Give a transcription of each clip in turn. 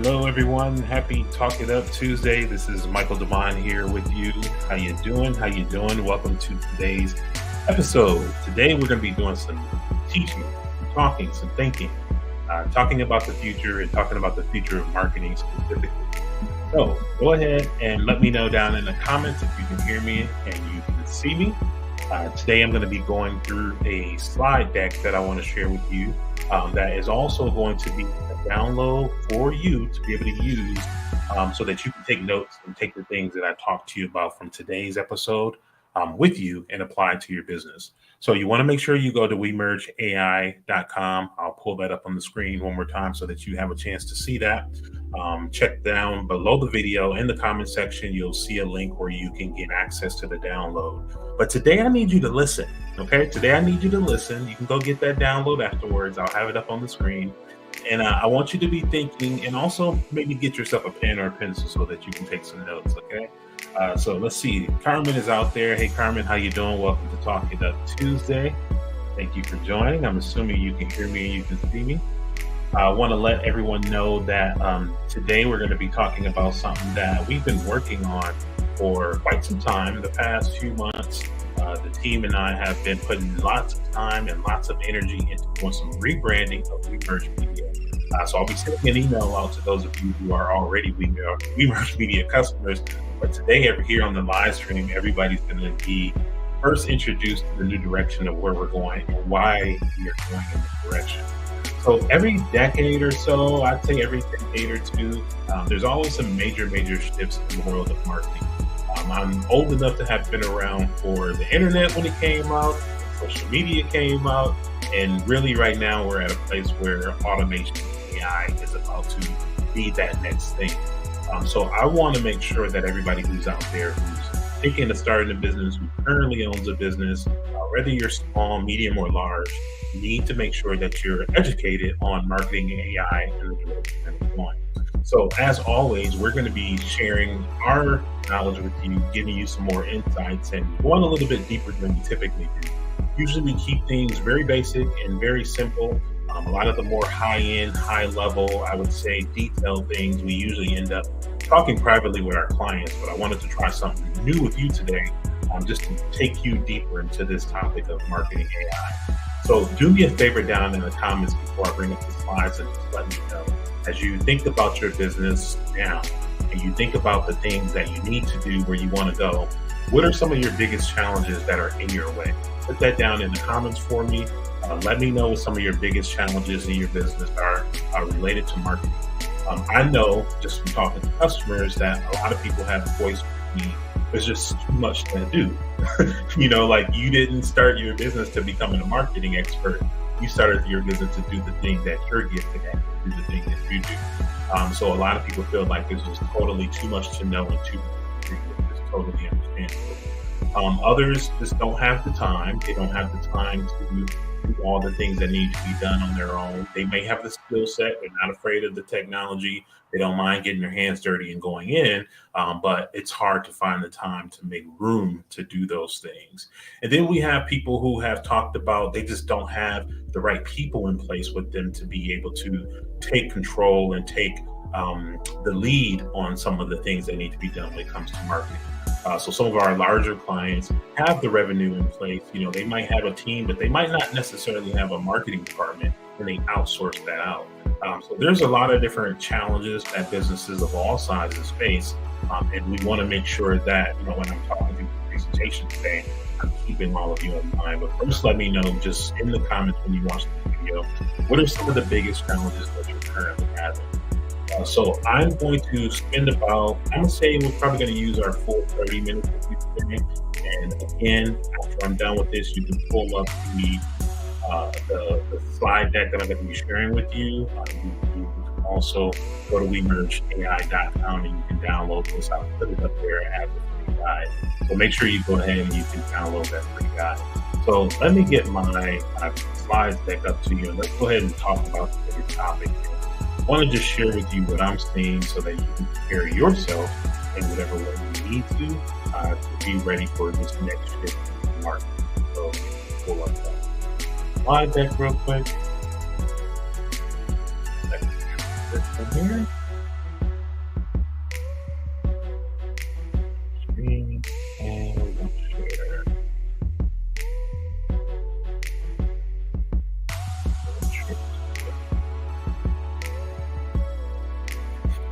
Hello, everyone. Happy Talk It Up Tuesday. This is Michael Devon here with you. How you doing? How you doing? Welcome to today's episode. Today, we're going to be doing some teaching, some talking, some thinking, talking about the future and talking about the future of marketing specifically. So go ahead and let me know down in the comments if you can hear me and you can see me. Today, I'm going to be going through a slide deck that I want to share with you that is also going to be a download for you to be able to use so that you can take notes and take the things that I talked to you about from today's episode with you and apply it to your business. So you want to make sure you go to wemergeai.com. I'll pull that up on the screen one more time so that you have a chance to see that. Check down below the video in the comment section. You'll see a link where you can get access to the download. But today I need you to listen. Okay, today I need you to listen. You can go get that download afterwards. I'll have it up on the screen. And I want you to be thinking and also maybe get yourself a pen or a pencil so that you can take some notes, okay? So let's see. Carmen is out there. Hey, Carmen, how you doing? Welcome to Talk It Up Tuesday. Thank you for joining. I'm assuming you can hear me and you can see me. I want to let everyone know that today we're going to be talking about something that we've been working on for quite some time, the past few months. The team and I have been putting lots of time and lots of energy into doing some rebranding of WeMerge Media. So I'll be sending an email out to those of you who are already WeMerge Media customers. But today, here on the live stream, everybody's going to be first introduced to the new direction of where we're going and why we are going in this direction. So every decade or so, I'd say every decade or two, there's always some major shifts in the world of marketing. I'm old enough to have been around for the internet when it came out, social media came out, and really right now we're at a place where automation and AI is about to be that next thing. So I want to make sure that everybody who's out there who's thinking of starting a business, who currently owns a business, whether you're small, medium, or large, you need to make sure that you're educated on marketing AI and the direction that it's going. So as always, we're going to be sharing our knowledge with you, giving you some more insights and going a little bit deeper than we typically do. Usually we keep things very basic and very simple. A lot of the more high-end, high-level, I would say detailed things, we usually end up talking privately with our clients, but I wanted to try something new with you today, just to take you deeper into this topic of marketing AI. So do me a favor down in the comments before I bring up the slides and just let me know. As you think about your business now, and you think about the things that you need to do where you want to go, what are some of your biggest challenges that are in your way? Put that down in the comments for me. Let me know what some of your biggest challenges in your business are related to marketing. I know just from talking to customers that a lot of people have voiced with me, there's just too much to do. Like you didn't start your business to becoming a marketing expert. You started your business to do the thing that you're gifted at, to do the thing that you do. So a lot of people feel like there's just totally too much to know and too much to do, which is totally understandable. Others just don't have the time. They don't have the time to do all the things that need to be done on their own. They may have the skill set. They're not afraid of the technology. They don't mind getting their hands dirty and going in, but it's hard to find the time to make room to do those things. And then we have people who have talked about they just don't have the right people in place with them to be able to take control and take the lead on some of the things that need to be done when it comes to marketing. So some of our larger clients have the revenue in place. They might have a team, but they might not necessarily have a marketing department, and they outsource that out. So there's a lot of different challenges that businesses of all sizes face. And we want to make sure that, when I'm talking to the presentation today, I'm keeping all of you in mind. But first, let me know just in the comments when you watch the video, what are some of the biggest challenges that you're currently having? So I'm going to spend I'm going to say we're probably going to use our full 30 minutes with you today. And again, after I'm done with this, you can pull up the slide deck that I'm going to be sharing with you. You can also go to wemergeai.com and you can download this. I'll put it up there as a free guide. So make sure you go ahead and you can download that free guide. So let me get my slides deck up to you, and let's go ahead and talk about today's topic. I want to just share with you what I'm seeing so that you can prepare yourself in whatever way you need to be ready for this next shift in the market. So pull up that slide deck real quick. This one here.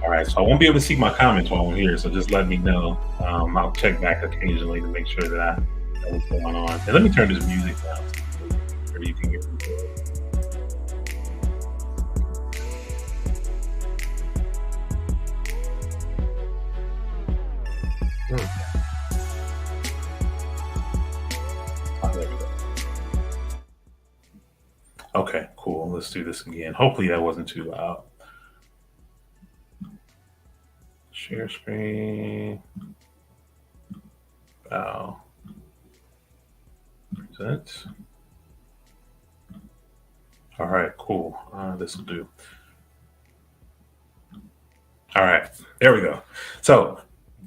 All right, so I won't be able to see my comments while I'm here, so just let me know. I'll check back occasionally to make sure that I know what's going on. And let me turn this music down so you can hear me. Hmm. Oh, there we go. Okay, cool. Let's do this again. Hopefully that wasn't too loud. Share screen. Wow. Present. All right, cool. This will do. All right, there we go. So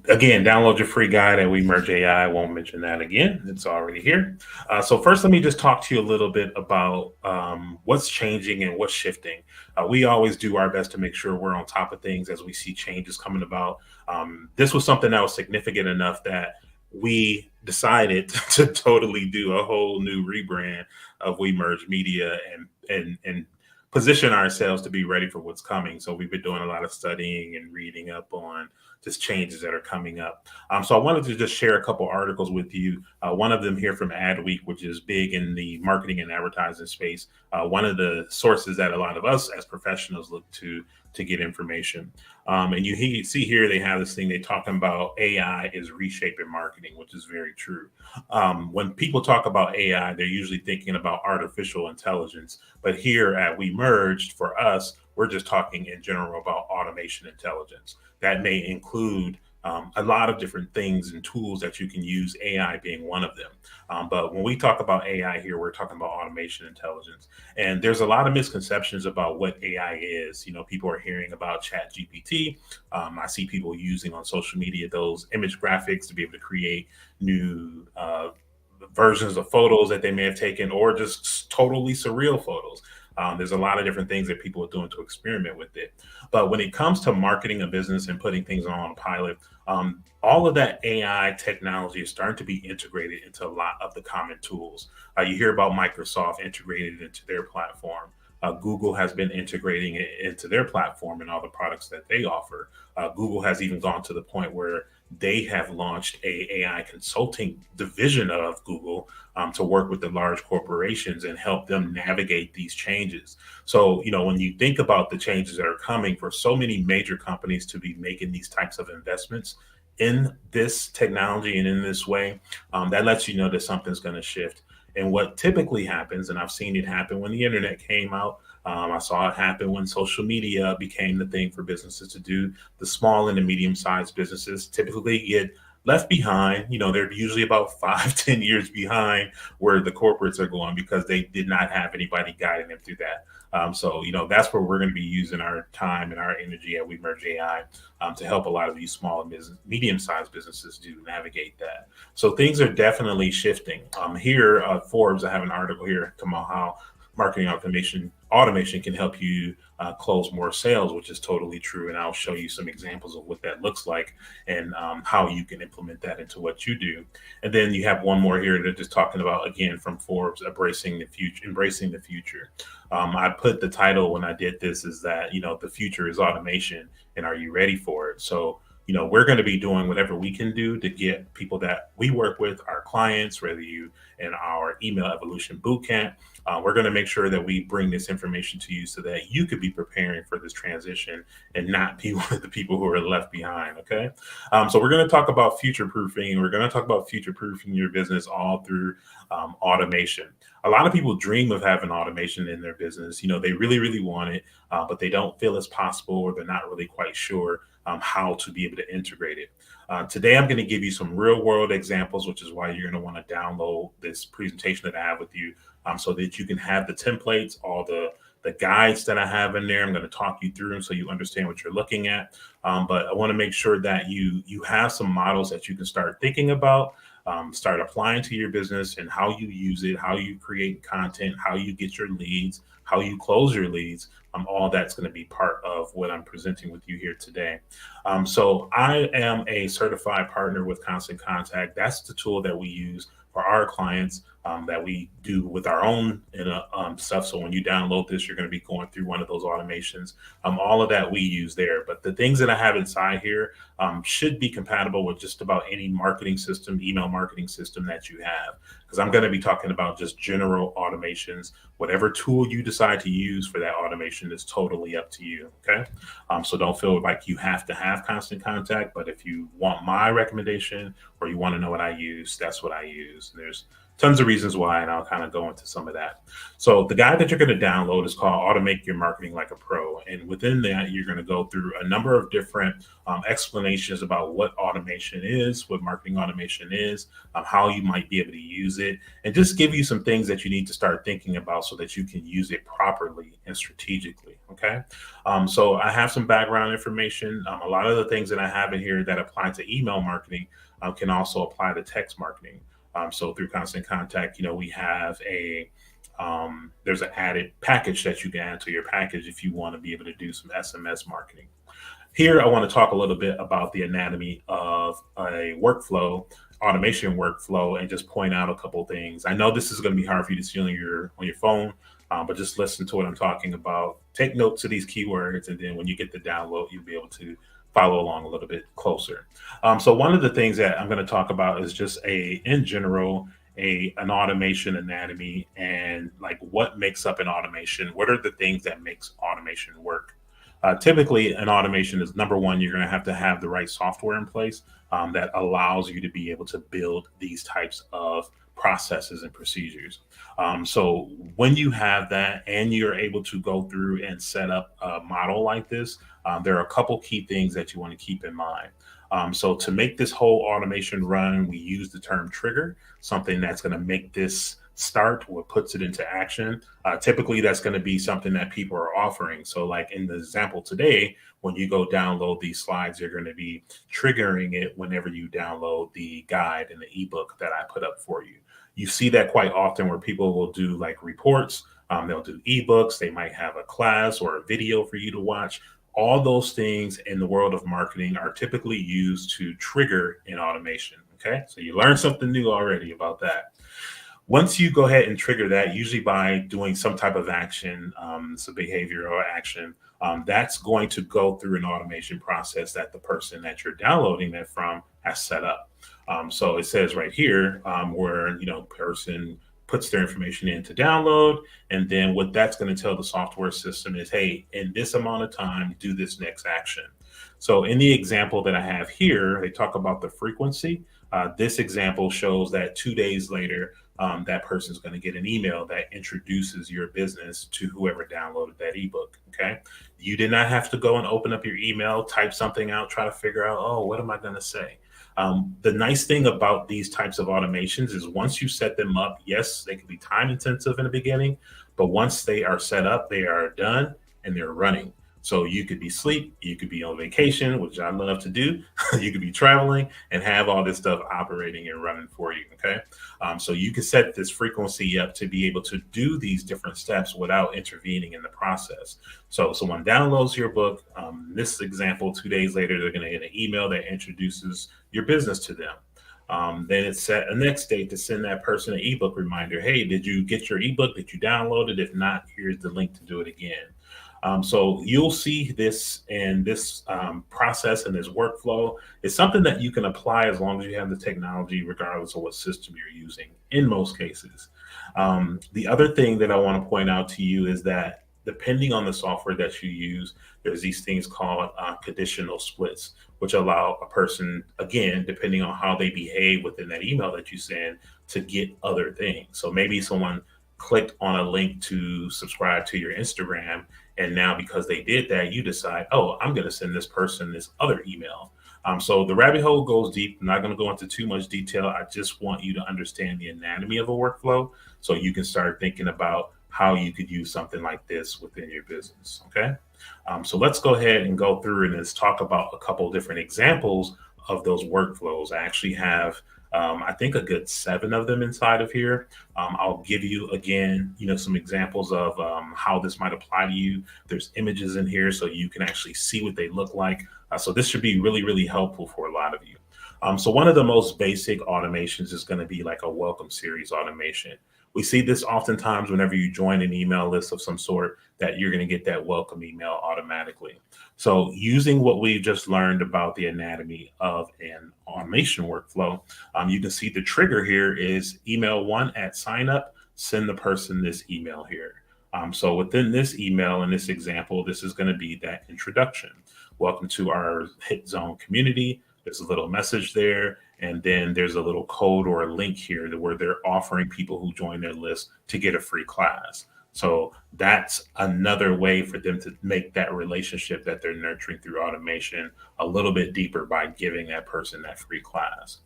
again, download your free guide at We Merge AI. I won't mention that again. It's already here. So first, let me just talk to you a little bit about what's changing and what's shifting. We always do our best to make sure we're on top of things as we see changes coming about. This was something that was significant enough that we decided to totally do a whole new rebrand of We Merge Media and position ourselves to be ready for what's coming. So we've been doing a lot of studying and reading up on just changes that are coming up. So I wanted to just share a couple articles with you. One of them here from Adweek, which is big in the marketing and advertising space. One of the sources that a lot of us as professionals look to get information. And see here they have this thing they talking about AI is reshaping marketing, which is very true. When people talk about AI, they're usually thinking about artificial intelligence. But here at We Merged, for us, we're just talking in general about automation intelligence. That may include a lot of different things and tools that you can use, AI being one of them. But when we talk about AI here, we're talking about automation intelligence. And there's a lot of misconceptions about what AI is. You know, people are hearing about Chat GPT. I see people using on social media those image graphics to be able to create new versions of photos that they may have taken or just totally surreal photos. There's a lot of different things that people are doing to experiment with it. But when it comes to marketing a business and putting things on a pilot, all of that AI technology is starting to be integrated into a lot of the common tools. You hear about Microsoft integrated into their platform. Google has been integrating it into their platform and all the products that they offer. Google has even gone to the point where they have launched a AI consulting division of Google to work with the large corporations and help them navigate these changes. So, you know, when you think about the changes that are coming for so many major companies to be making these types of investments in this technology and in this way, that lets you know that something's going to shift. And what typically happens, and I've seen it happen when the internet came out, I saw it happen when social media became the thing for businesses to do. The small and the medium sized businesses typically get left behind. You know, they're usually about 5, 10 years behind where the corporates are going because they did not have anybody guiding them through that. So, you know, that's where we're going to be using our time and our energy at We Merge AI to help a lot of these small and medium-sized businesses do navigate that. So things are definitely shifting. Here, Forbes, I have an article here about how marketing automation can help you close more sales, which is totally true. And I'll show you some examples of what that looks like and how you can implement that into what you do. And then you have one more here that just talking about again from Forbes, embracing the future. Embracing the future. I put the title when I did this is that the future is automation, and are you ready for it? So we're going to be doing whatever we can do to get people that we work with, our clients, whether you in our email evolution bootcamp. We're going to make sure that we bring this information to you so that you could be preparing for this transition and not be one of the people who are left behind. Okay. So we're going to talk about future proofing, and we're going to talk about future proofing your business all through automation. A lot of people dream of having automation in their business. They really, really want it, but they don't feel it's possible, or they're not really quite sure how to be able to integrate it. Today, I'm going to give you some real world examples, which is why you're going to want to download this presentation that I have with you so that you can have the templates, all the guides that I have in there. I'm going to talk you through them so you understand what you're looking at. But I want to make sure that you have some models that you can start thinking about, start applying to your business, and how you use it, how you create content, how you get your leads, how you close your leads. All that's going to be part of what I'm presenting with you here today. So I am a certified partner with Constant Contact. That's the tool that we use for our clients that we do with our own stuff. So when you download this, you're going to be going through one of those automations. All of that we use there. But the things that I have inside here should be compatible with just about any marketing system, email marketing system that you have. Because I'm going to be talking about just general automations. Whatever tool you decide to use for that automation is totally up to you. Okay. So don't feel like you have to have Constant Contact. But if you want my recommendation or you want to know what I use, that's what I use. There's tons of reasons why, and I'll kind of go into some of that. So the guide that you're going to download is called Automate Your Marketing Like a Pro. And within that, you're going to go through a number of different explanations about what automation is, what marketing automation is, how you might be able to use it, and just give you some things that you need to start thinking about so that you can use it properly and strategically. Okay. So I have some background information. A lot of the things that I have in here that apply to email marketing can also apply to text marketing. So through Constant Contact, we have there's an added package that you can add to your package if you want to be able to do some SMS marketing. Here, I want to talk a little bit about the anatomy of a workflow, automation workflow, and just point out a couple things. I know this is going to be hard for you to see on your phone, but just listen to what I'm talking about. Take notes of these keywords, and then when you get the download, you'll be able to follow along a little bit closer. So one of the things that I'm going to talk about is just in general, an automation anatomy and like what makes up an automation. What are the things that makes automation work? Typically, an automation is number one, you're going to have the right software in place that allows you to be able to build these types of processes and procedures. So when you have that and you're able to go through and set up a model like this, there are a couple key things that you want to keep in mind. So to make this whole automation run, we use the term trigger, something that's going to make this start what puts it into action. Typically, that's going to be something that people are offering. So like in the example today, when you go download these slides, you're going to be triggering it whenever you download the guide and the ebook that I put up for you. You see that quite often where people will do like reports, they'll do ebooks, they might have a class or a video for you to watch. All those things in the world of marketing are typically used to trigger an automation. Okay, so you learned something new already about that. Once you go ahead and trigger that, usually by doing some type of action, some behavior or action, that's going to go through an automation process that the person that you're downloading that from has set up. So it says right here where, person puts their information in to download. And then what that's going to tell the software system is, hey, in this amount of time, do this next action. So in the example that I have here, they talk about the frequency. This example shows that 2 days later, that person's going to get an email that introduces your business to whoever downloaded that ebook. Okay. You did not have to go and open up your email, type something out, try to figure out, oh, what am I going to say? The nice thing about these types of automations is once you set them up, yes, they can be time intensive in the beginning, but once they are set up, they are done and they're running. So you could be asleep, you could be on vacation, which I love to do. You could be traveling and have all this stuff operating and running for you. Okay. So you can set this frequency up to be able to do these different steps without intervening in the process. So someone downloads your book. This example, 2 days later, they're going to get an email that introduces your business to them. Then it's set a next date to send that person an ebook reminder. Hey, did you get your ebook? Did you download it? If not, here's the link to do it again. So you'll see this and this process and this workflow is something that you can apply as long as you have the technology, regardless of what system you're using in most cases. The other thing that I want to point out to you is that depending on the software that you use, there's these things called conditional splits, which allow a person, again, depending on how they behave within that email that you send, to get other things. So maybe someone clicked on a link to subscribe to your Instagram. And now because they did that, you decide, oh, I'm going to send this person this other email. So the rabbit hole goes deep. I'm not going to go into too much detail. I just want you to understand the anatomy of a workflow so you can start thinking about how you could use something like this within your business. Okay. So let's go ahead and go through and let's talk about a couple of different examples of those workflows. I actually have I think a good 7 of them inside of here. I'll give you again, some examples of how this might apply to you. There's images in here so you can actually see what they look like. So this should be really, really helpful for a lot of you. So one of the most basic automations is going to be like a welcome series automation. We see this oftentimes whenever you join an email list of some sort, that you're going to get that welcome email automatically. So using what we've just learned about the anatomy of an automation workflow, you can see the trigger here is email one at sign up, send the person this email here. So within this email, in this example, this is going to be that introduction. Welcome to our Hit Zone community. There's a little message there, and then there's a little code or a link here where they're offering people who join their list to get a free class. So that's another way for them to make that relationship that they're nurturing through automation a little bit deeper by giving that person that free class.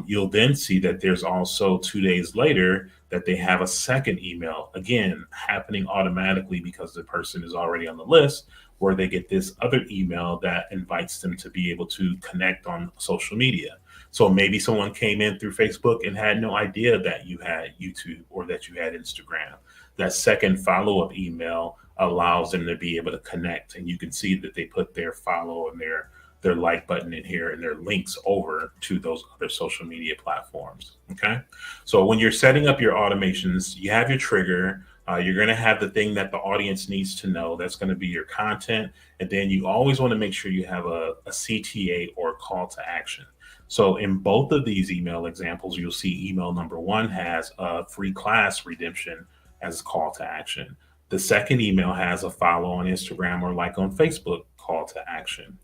You'll then see that there's also 2 days later that they have a second email, again, happening automatically because the person is already on the list, where they get this other email that invites them to be able to connect on social media. So maybe someone came in through Facebook and had no idea that you had YouTube or that you had Instagram. That second follow-up email allows them to be able to connect, and you can see that they put their follow and their like button in here and their links over to those other social media platforms. Okay. So when you're setting up your automations, you have your trigger. You're going to have the thing that the audience needs to know. That's going to be your content. And then you always want to make sure you have a CTA or call to action. So in both of these email examples, you'll see email number one has a free class redemption as a call to action. The second email has a follow on Instagram or like on Facebook call to action.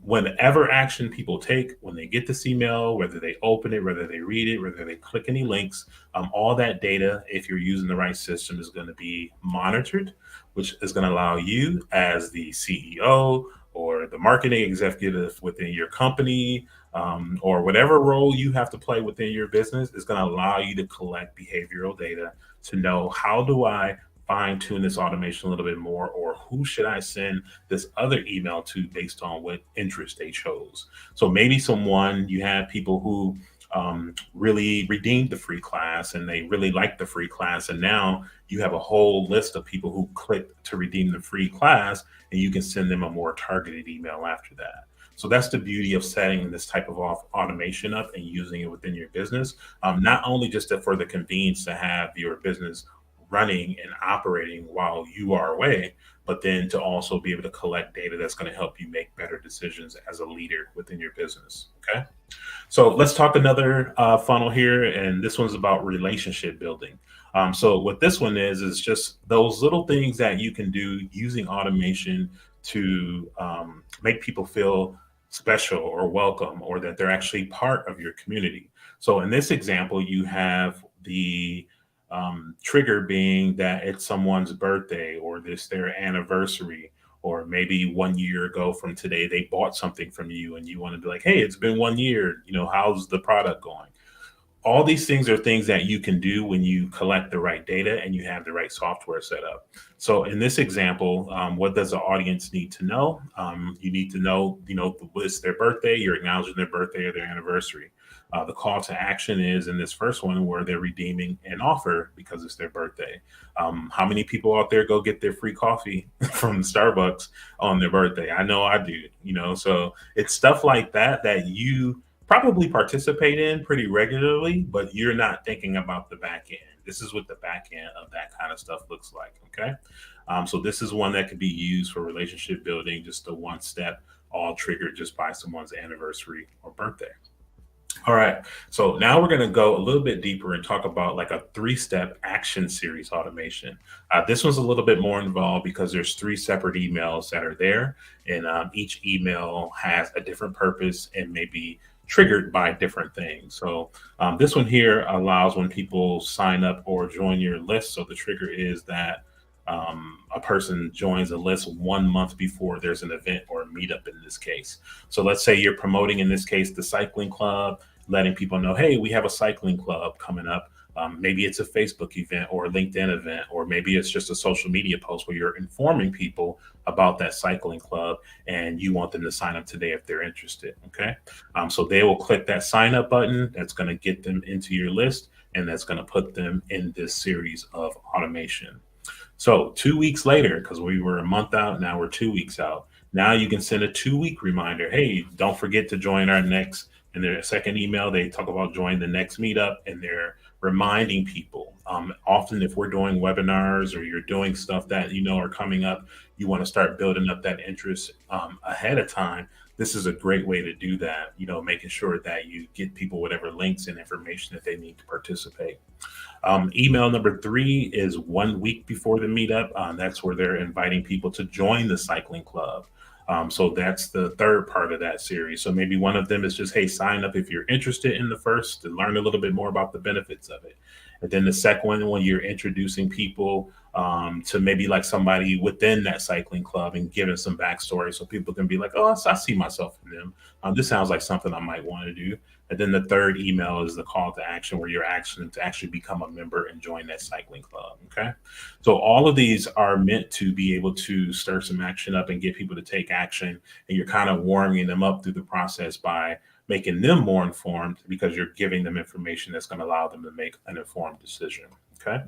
Whenever action people take, when they get this email, whether they open it, whether they read it, whether they click any links, all that data, if you're using the right system, is going to be monitored, which is going to allow you as the CEO or the marketing executive within your company, or whatever role you have to play within your business, is going to allow you to collect behavioral data to know, how do I fine tune this automation a little bit more, or who should I send this other email to based on what interest they chose. So maybe you have people who really redeemed the free class and they really liked the free class. And now you have a whole list of people who clicked to redeem the free class, and you can send them a more targeted email after that. So that's the beauty of setting this type of automation up and using it within your business, not only just for the convenience to have your business running and operating while you are away, but then to also be able to collect data that's going to help you make better decisions as a leader within your business. Okay. So let's talk another funnel here. And this one's about relationship building. So what this one is just those little things that you can do using automation to make people feel special or welcome, or that they're actually part of your community. So in this example, you have the trigger being that it's someone's birthday, or this their anniversary, or maybe 1 year ago from today they bought something from you and you want to be like, hey, it's been 1 year, how's the product going? All these things are things that you can do when you collect the right data and you have the right software set up. So in this example, what does the audience need to know? You need to know, it's their birthday, you're acknowledging their birthday or their anniversary. The call to action is in this first one where they're redeeming an offer because it's their birthday. How many people out there go get their free coffee from Starbucks on their birthday? I know I do, so it's stuff like that you probably participate in pretty regularly, but you're not thinking about the back end. This is what the back end of that kind of stuff looks like. Okay. So this is one that could be used for relationship building, just a one step, all triggered just by someone's anniversary or birthday. All right. So now we're going to go a little bit deeper and talk about like a 3-step action series automation. This one's a little bit more involved because there's 3 separate emails that are there, and each email has a different purpose and maybe triggered by different things. So this one here allows when people sign up or join your list. So the trigger is that a person joins a list 1 month before there's an event or a meetup in this case. So let's say you're promoting, in this case, the cycling club, letting people know, hey, we have a cycling club coming up. Maybe it's a Facebook event or a LinkedIn event, or maybe it's just a social media post where you're informing people about that cycling club and you want them to sign up today if they're interested. Okay. So they will click that sign up button. That's going to get them into your list, and that's going to put them in this series of automation. So 2 weeks later, because we were a month out, now we're 2 weeks out. Now you can send a 2-week reminder. Hey, don't forget to join our next In their second email, they talk about join the next meetup, and they're reminding people. Often, if we're doing webinars or you're doing stuff that you know are coming up, you want to start building up that interest ahead of time. This is a great way to do that. You know, making sure that you get people whatever links and information that they need to participate. Email number three is 1 week before the meetup. That's where they're inviting people to join the cycling club. So that's the third part of that series. So maybe one of them is just, hey, sign up if you're interested in the first to learn a little bit more about the benefits of it. And then the second one, when you're introducing people to maybe like somebody within that cycling club and giving some backstory so people can be like, oh, I see myself in them. This sounds like something I might want to do. And then the third email is the call to action where you're asking to actually become a member and join that cycling club. Okay. So all of these are meant to be able to stir some action up and get people to take action. And you're kind of warming them up through the process by making them more informed because you're giving them information that's going to allow them to make an informed decision. Okay.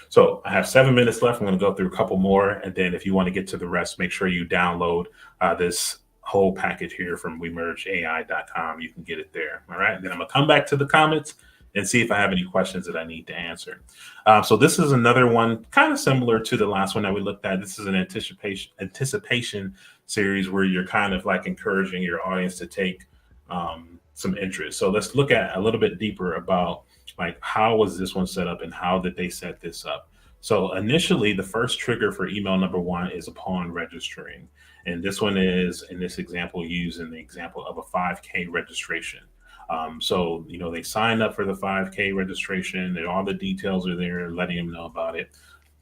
So I have 7 minutes left. I'm going to go through a couple more. And then if you want to get to the rest, make sure you download this whole package here from wemergeai.com. You can get it there. All right. And then I'm going to come back to the comments and see if I have any questions that I need to answer. So this is another one kind of similar to the last one that we looked at. This is an anticipation series where you're kind of like encouraging your audience to take some interest. So let's look at a little bit deeper about like how was this one set up and how did they set this up? So initially, the first trigger for email number one is upon registering. And this one is, in this example, used in the example of a 5K registration. So, you know, they signed up for the 5K registration and all the details are there, letting them know about it.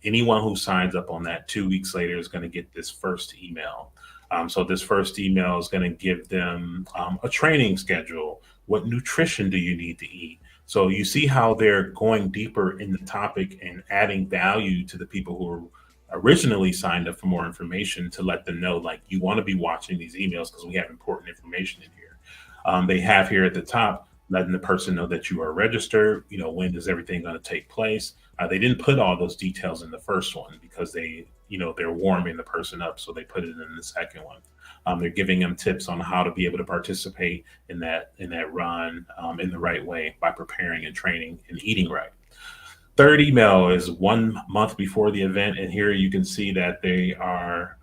Anyone who signs up on that 2 weeks later is going to get this first email. So this first email is going to give them a training schedule. What nutrition do you need to eat? So you see how they're going deeper in the topic and adding value to the people who are originally signed up for more information to let them know, like, you want to be watching these emails because we have important information in here. They have here at the top, letting the person know that you are registered, you know, when is everything going to take place. They didn't put all those details in the first one because they, you know, they're warming the person up. So they put it in the second one. They're giving them tips on how to be able to participate in that run in the right way by preparing and training and eating right. Third email is 1 month before the event, and here you can see that they are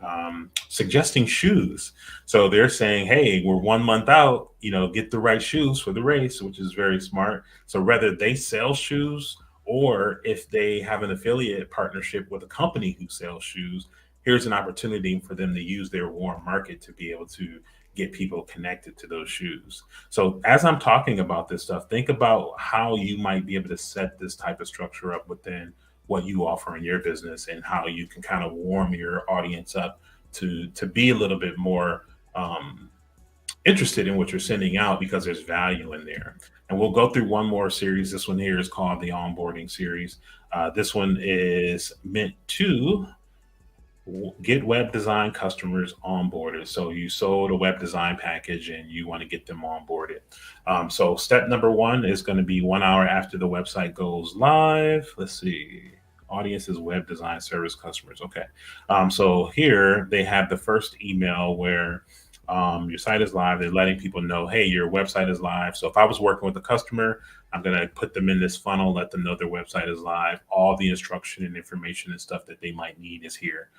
suggesting shoes. So they're saying, hey, we're 1 month out, you know, get the right shoes for the race, which is very smart. So whether they sell shoes or if they have an affiliate partnership with a company who sells shoes, here's an opportunity for them to use their warm market to be able to get people connected to those shoes. So as I'm talking about this stuff, think about how you might be able to set this type of structure up within what you offer in your business and how you can kind of warm your audience up to be a little bit more interested in what you're sending out because there's value in there. And we'll go through one more series. This one here is called the onboarding series. This one is meant to get web design customers onboarded. So you sold a web design package and you want to get them onboarded. So step number one is going to be 1 hour after the website goes live. Let's see. Audiences, web design service customers. Okay. So here they have the first email where your site is live. They're letting people know, hey, your website is live. So if I was working with a customer, I'm going to put them in this funnel, let them know their website is live. All the instruction and information and stuff that they might need is here.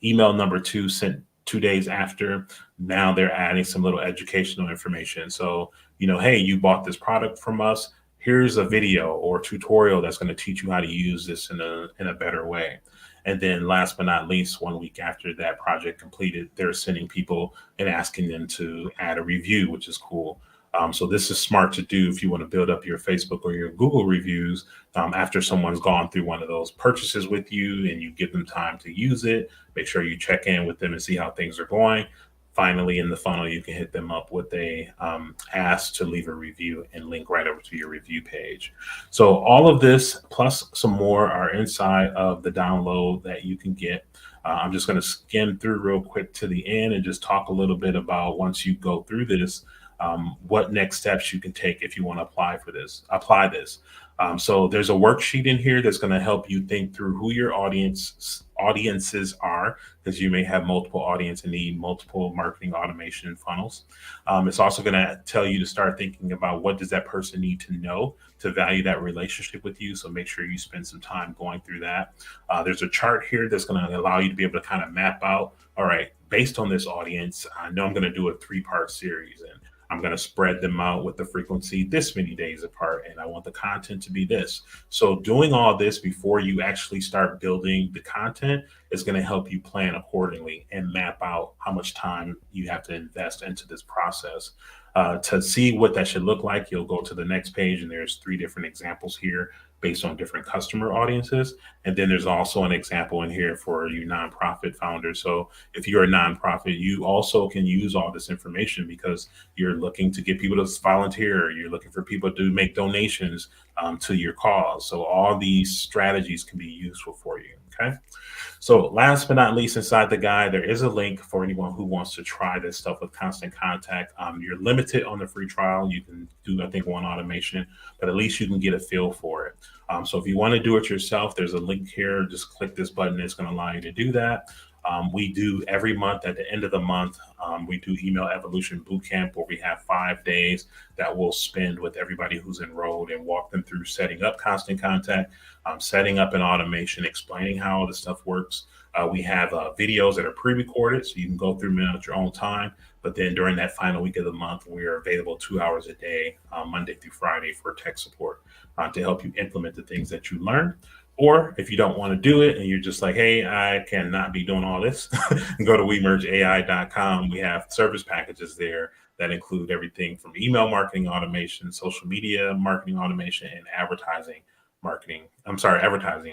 Email number two sent 2 days after. Now they're adding some little educational information. So, you know, hey, you bought this product from us. Here's a video or tutorial that's going to teach you how to use this in a better way. And then last but not least, 1 week after that project completed, they're sending people and asking them to add a review, which is cool. So this is smart to do if you want to build up your Facebook or your Google reviews after someone's gone through one of those purchases with you and you give them time to use it. Make sure you check in with them and see how things are going. Finally, in the funnel, you can hit them up with a ask to leave a review and link right over to your review page. So all of this plus some more are inside of the download that you can get. I'm just going to skim through real quick to the end and just talk a little bit about once you go through this, what next steps you can take if you want to apply this. So there's a worksheet in here that's going to help you think through who your audiences are, because you may have multiple audience and need multiple marketing automation funnels. It's also going to tell you to start thinking about what does that person need to know to value that relationship with you. So make sure you spend some time going through that. There's a chart here that's going to allow you to be able to kind of map out, all right, based on this audience, I know I'm going to do a 3-part series, and I'm going to spread them out with the frequency this many days apart, and I want the content to be this. So doing all this before you actually start building the content is going to help you plan accordingly and map out how much time you have to invest into this process. To see what that should look like, you'll go to the next page, and there's 3 different examples here based on different customer audiences. And then there's also an example in here for you nonprofit founders. So if you're a nonprofit, you also can use all this information because you're looking to get people to volunteer, you're looking for people to make donations to your cause. So all these strategies can be useful for you. Okay. So last but not least, inside the guide, there is a link for anyone who wants to try this stuff with Constant Contact. You're limited on the free trial. You can do, I think, 1 automation, but at least you can get a feel for it. So if you want to do it yourself, there's a link here. Just click this button. It's going to allow you to do that. We do every month at the end of the month, we do Email Evolution Bootcamp, where we have 5 days that we'll spend with everybody who's enrolled and walk them through setting up Constant Contact, setting up an automation, explaining how all this stuff works. We have videos that are pre-recorded, so you can go through them at your own time. But then during that final week of the month, we are available 2 hours a day, Monday through Friday, for tech support to help you implement the things that you learn. Or if you don't want to do it and you're just like, hey, I cannot be doing all this, go to WeMergeAI.com. We have service packages there that include everything from email marketing automation, social media marketing automation, and advertising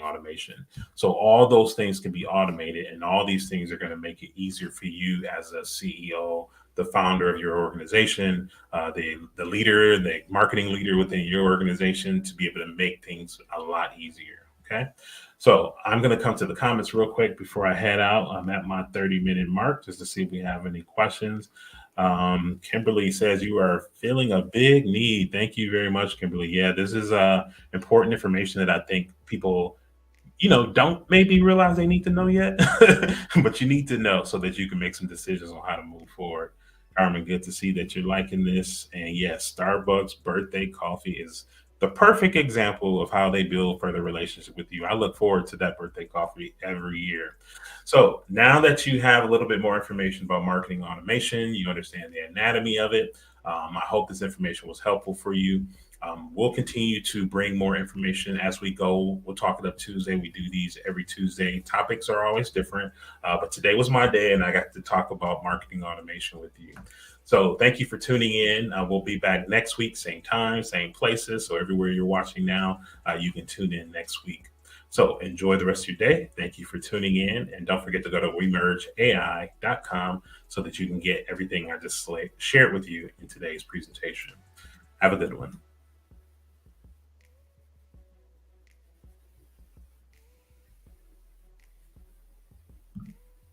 automation. So all those things can be automated, and all these things are going to make it easier for you as a CEO, the founder of your organization, the leader, the marketing leader within your organization, to be able to make things a lot easier. Okay. So I'm going to come to the comments real quick before I head out. I'm at my 30-minute mark just to see if we have any questions. Kimberly says you are feeling a big need. Thank you very much, Kimberly. Yeah, this is important information that I think people, don't maybe realize they need to know yet, but you need to know so that you can make some decisions on how to move forward. Carmen, good to see that you're liking this. And yes, Starbucks birthday coffee is the perfect example of how they build further relationship with you. I look forward to that birthday coffee every year. So now that you have a little bit more information about marketing automation, you understand the anatomy of it. I hope this information was helpful for you. We'll continue to bring more information as we go. We'll Talk It Up Tuesday. We do these every Tuesday. Topics are always different, but today was my day, and I got to talk about marketing automation with you. So thank you for tuning in. We'll be back next week, same time, same places. So everywhere you're watching now, you can tune in next week. So enjoy the rest of your day. Thank you for tuning in. And don't forget to go to WeMergeAI.com so that you can get everything I just shared with you in today's presentation. Have a good one.